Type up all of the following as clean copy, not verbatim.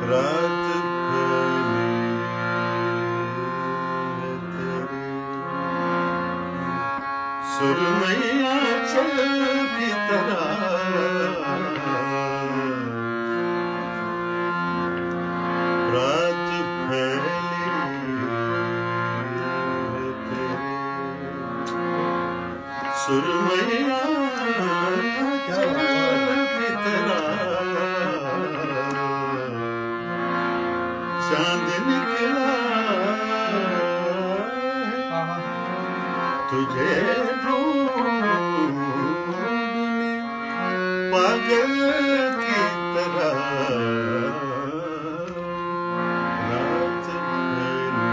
रात फैली है तेरे सुरमैया चल की तरह रात फैली है तेरे सुरमैया चल की तरह चांद निकला तुझे ढूंढने पागल की तरह रात फैली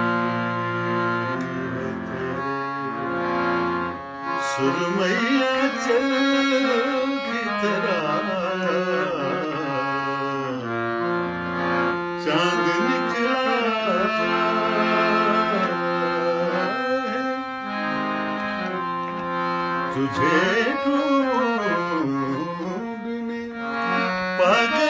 है तेरे सुरमैया चल की तरह चांद निकला है तुझे ढूंढने पागल